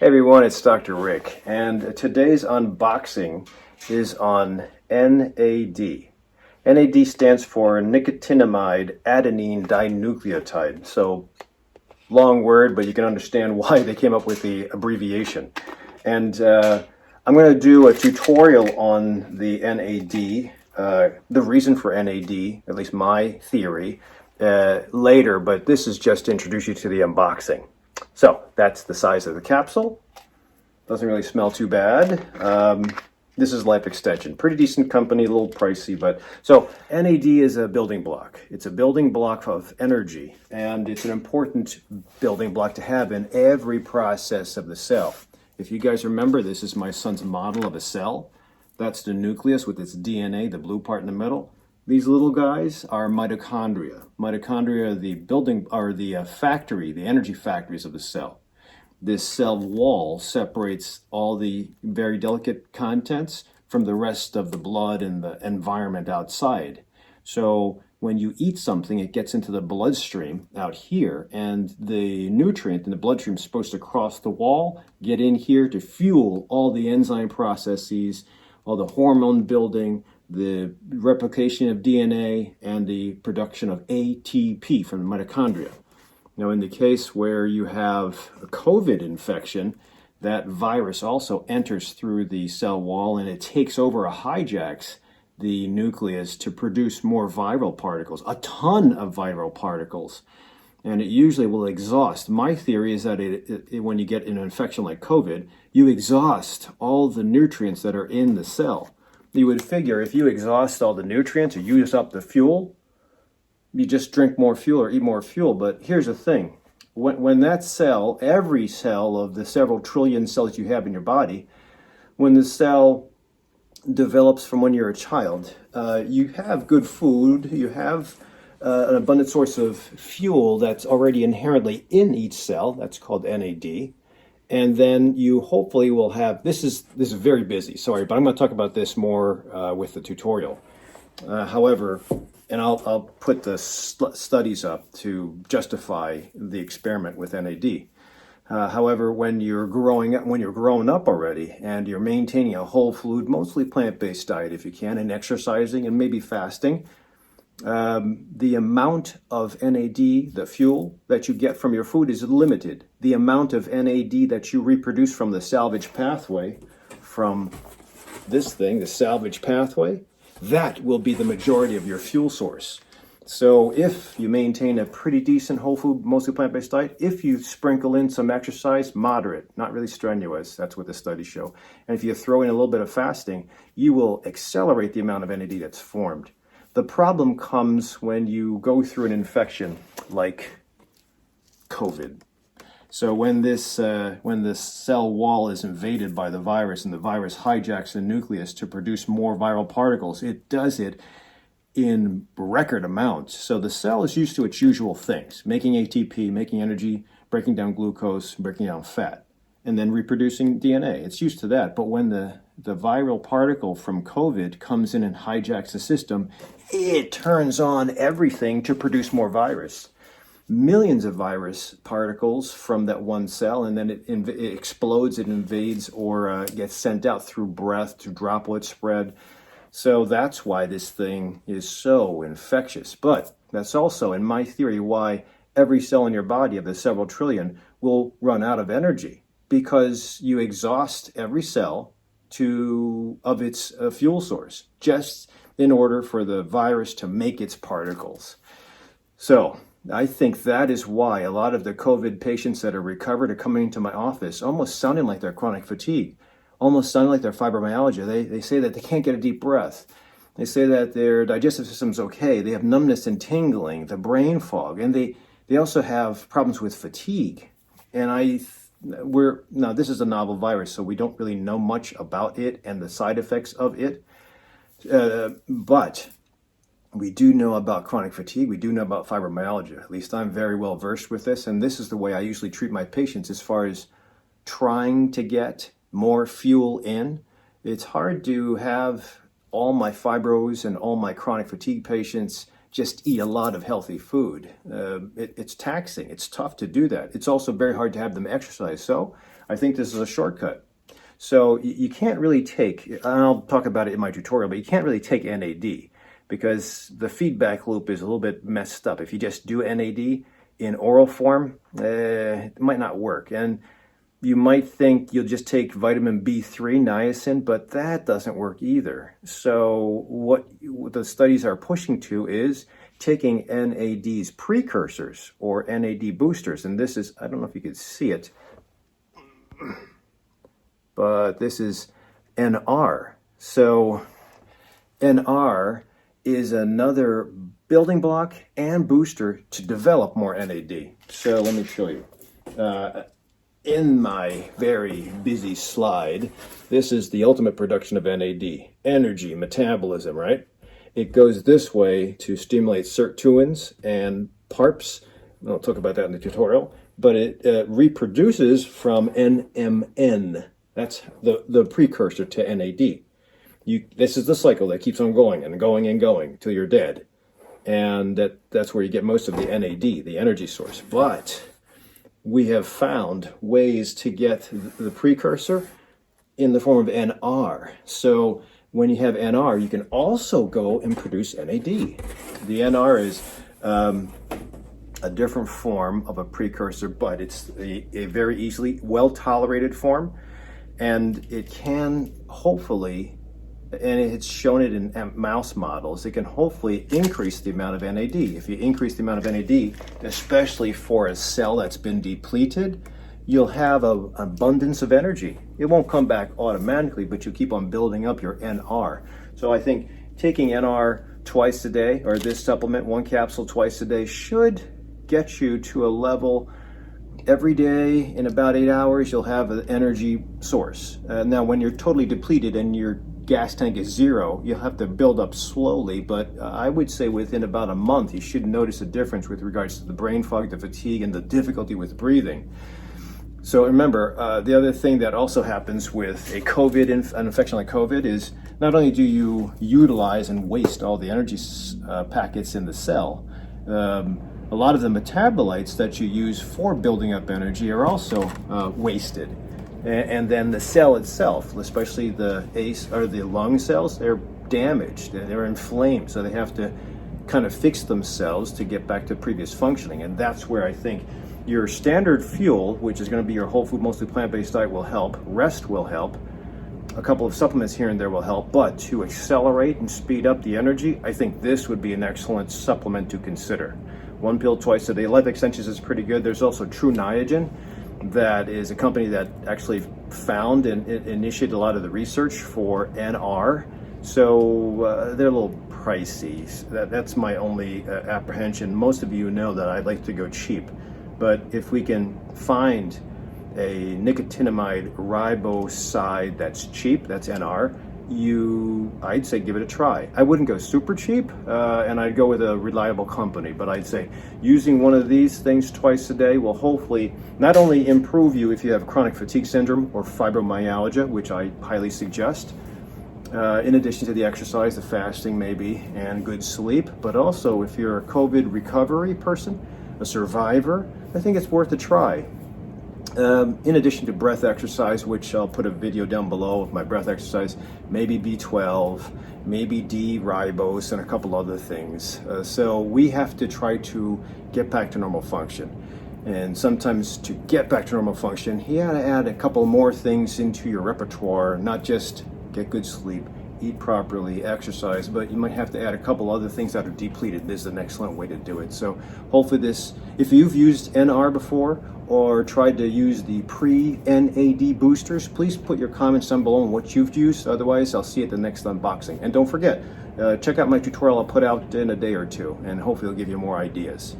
Hey everyone, it's Dr. Rick, and today's unboxing is on NAD. NAD stands for nicotinamide adenine dinucleotide. So, long word, but you can understand why they came up with the abbreviation. And I'm going to do a tutorial on the NAD, the reason for NAD, at least my theory, later, but this is just to introduce you to the unboxing. So that's the size of the capsule. Doesn't really smell too bad. This is Life Extension. Pretty decent company, a little pricey, but so NAD is a building block. It's a building block of energy, and it's an important building block to have in every process of the cell. If you guys remember, this is my son's model of a cell. That's the nucleus with its DNA, the blue part in the middle. These little guys are mitochondria. Mitochondria are the building, or the factory, the energy factories of the cell. This cell wall separates all the very delicate contents from the rest of the blood and the environment outside. So when you eat something, it gets into the bloodstream out here, and the nutrient in the bloodstream is supposed to cross the wall, get in here to fuel all the enzyme processes, all the hormone building, the replication of DNA, and the production of ATP from the mitochondria. Now, in the case where you have a COVID infection, that virus also enters through the cell wall and it takes over or hijacks the nucleus to produce more viral particles, a ton of viral particles. And it usually will exhaust. My theory is that when you get an infection like COVID, you exhaust all the nutrients that are in the cell. You would figure if you exhaust all the nutrients or use up the fuel, you just drink more fuel or eat more fuel. But here's the thing. When that cell, every cell of the several trillion cells you have in your body, when the cell develops from when you're a child, you have good food, you have an abundant source of fuel that's already inherently in each cell. That's called NAD. And then you hopefully will have, this is very busy, sorry, but I'm going to talk about this more with the tutorial. However, and I'll put the studies up to justify the experiment with NAD. However, when you're grown up already and you're maintaining a whole food, mostly plant-based diet if you can, and exercising and maybe fasting, the amount of NAD, the fuel that you get from your food, is limited. The amount of NAD that you reproduce from the salvage pathway, from this thing, the salvage pathway, that will be the majority of your fuel source. So if you maintain a pretty decent whole food, mostly plant-based diet, if you sprinkle in some exercise, moderate, not really strenuous, that's what the studies show, and if you throw in a little bit of fasting, you will accelerate the amount of NAD that's formed. The problem comes when you go through an infection like COVID. So when this cell wall is invaded by the virus and the virus hijacks the nucleus to produce more viral particles, it does it in record amounts. So the cell is used to its usual things, making ATP, making energy, breaking down glucose, breaking down fat, and then reproducing DNA. It's used to that. But when the viral particle from COVID comes in and hijacks the system, it turns on everything to produce more virus. Millions of virus particles from that one cell, and then it explodes, it invades, or gets sent out through breath to droplet spread. So that's why this thing is so infectious. But that's also, in my theory, why every cell in your body of the several trillion will run out of energy, because you exhaust every cell of its fuel source, just in order for the virus to make its particles. So I think that is why a lot of the COVID patients that are recovered are coming into my office almost sounding like they're chronic fatigue, almost sounding like they're fibromyalgia. They say that they can't get a deep breath. They say that their digestive system's okay. They have numbness and tingling, the brain fog, and they also have problems with fatigue. And now this is a novel virus, so we don't really know much about it and the side effects of it. But we do know about chronic fatigue. We do know about fibromyalgia. At least I'm very well versed with this, and this is the way I usually treat my patients as far as trying to get more fuel in. It's hard to have all my fibros and all my chronic fatigue patients just eat a lot of healthy food. It's taxing. It's tough to do that. It's also very hard to have them exercise. So I think this is a shortcut. So you can't really take, and I'll talk about it in my tutorial, but you can't really take NAD because the feedback loop is a little bit messed up. If you just do NAD in oral form, it might not work. And you might think you'll just take vitamin B3, niacin, but that doesn't work either. So what the studies are pushing to is taking NAD's precursors or NAD boosters. And this is, I don't know if you can see it, but this is NR. So NR is another building block and booster to develop more NAD. So let me show you. In my very busy slide, this is the ultimate production of NAD. Energy, metabolism, right? It goes this way to stimulate sirtuins and PARPs. I'll talk about that in the tutorial. But it reproduces from NMN. That's the precursor to NAD. This is the cycle that keeps on going and going and going till you're dead. And that's where you get most of the NAD, the energy source. But we have found ways to get the precursor in the form of NR. So when you have NR, you can also go and produce NAD. The NR is a different form of a precursor, but it's a very easily well-tolerated form. And it can hopefully, and it's shown it in mouse models, it can hopefully increase the amount of NAD. If you increase the amount of NAD, especially for a cell that's been depleted, you'll have an abundance of energy. It won't come back automatically, but you keep on building up your NR. So I think taking NR twice a day, or this supplement, 1 capsule twice a day, should get you to a level every day. In about 8 hours, you'll have an energy source. Now, when you're totally depleted and your gas tank is 0, you'll have to build up slowly, but I would say within about a month, you should notice a difference with regards to the brain fog, the fatigue, and the difficulty with breathing. So remember, the other thing that also happens with an infection like COVID is not only do you utilize and waste all the energy packets in the cell, a lot of the metabolites that you use for building up energy are also wasted. And then the cell itself, especially the ACE or the lung cells, they're damaged, they're inflamed, so they have to kind of fix themselves to get back to previous functioning. And that's where I think your standard fuel, which is going to be your whole food, mostly plant-based diet, will help. Rest will help. A couple of supplements here and there will help. But to accelerate and speed up the energy, I think this would be an excellent supplement to consider. 1 pill twice a day. Life Extensions is pretty good. There's also True Niagen. That is a company that actually found and initiated a lot of the research for NR. So they're a little pricey. That's my only apprehension. Most of you know that I'd like to go cheap. But if we can find a nicotinamide riboside that's cheap, that's NR, I'd say give it a try. I wouldn't go super cheap, and I'd go with a reliable company, but I'd say using one of these things twice a day will hopefully not only improve you if you have chronic fatigue syndrome or fibromyalgia, which I highly suggest, in addition to the exercise, the fasting maybe, and good sleep, but also if you're a COVID recovery person, a survivor, I think it's worth a try. In addition to breath exercise, which I'll put a video down below of my breath exercise, maybe B12, maybe D-ribose, and a couple other things. So we have to try to get back to normal function. And sometimes to get back to normal function, you gotta add a couple more things into your repertoire, not just get good sleep, eat properly, exercise, but you might have to add a couple other things that are depleted. This is an excellent way to do it. So hopefully this, if you've used NR before or tried to use the pre-NAD boosters, please put your comments down below on what you've used. Otherwise, I'll see you at the next unboxing. And don't forget, check out my tutorial I'll put out in a day or two, and hopefully it'll give you more ideas.